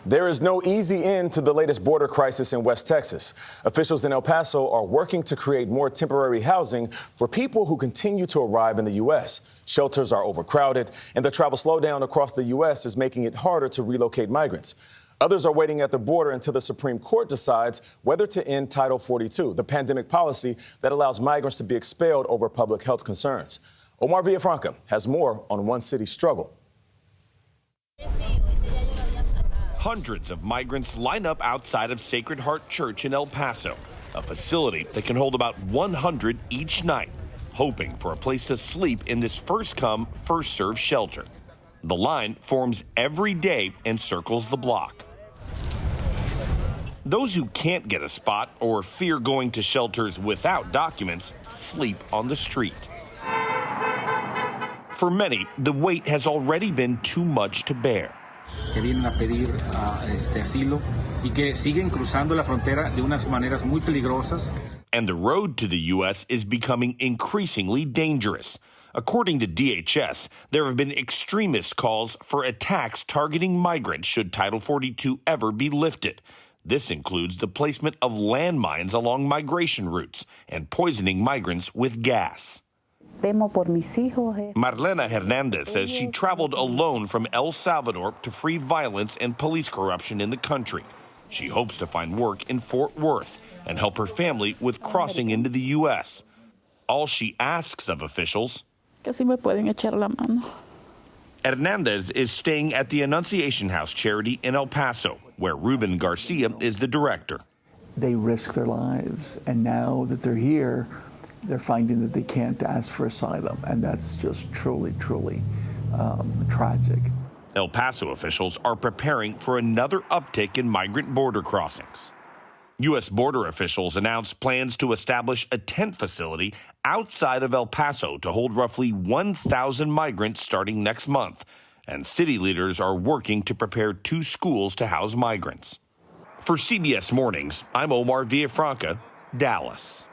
There is no easy end to the latest border crisis in West Texas. Officials in El Paso are working to create more temporary housing for people who continue to arrive in the U.S. Shelters are overcrowded, and the travel slowdown across the U.S. is making it harder to relocate migrants. Others are waiting at the border until the Supreme Court decides whether to end Title 42, the pandemic policy that allows migrants to be expelled over public health concerns. Omar Villafranca has more on one city's struggle. Hundreds of migrants line up outside of Sacred Heart Church in El Paso, a facility that can hold about 100 each night, hoping for a place to sleep in this first-come, first-served shelter. The line forms every day and circles the block. Those who can't get a spot or fear going to shelters without documents sleep on the street. For many, the wait has already been too much to bear. Que vienen a pedir asilo y que siguen cruzando la frontera de unas maneras muy peligrosas. And the road to the U.S. is becoming increasingly dangerous. According to DHS, there have been extremist calls for attacks targeting migrants should Title 42 ever be lifted. This includes the placement of landmines along migration routes and poisoning migrants with gas. Marlena Hernandez says she traveled alone from El Salvador to flee violence and police corruption in the country. She hopes to find work in Fort Worth and help her family with crossing into the U.S. All she asks of officials, Hernandez is staying at the Annunciation House charity in El Paso, where Ruben Garcia is the director. They risk their lives, and now that they're here, they're finding that they can't ask for asylum, and that's just truly, truly tragic. El Paso officials are preparing for another uptick in migrant border crossings. U.S. border officials announced plans to establish a tent facility outside of El Paso to hold roughly 1,000 migrants starting next month, and city leaders are working to prepare 2 schools to house migrants. For CBS Mornings, I'm Omar Villafranca, Dallas.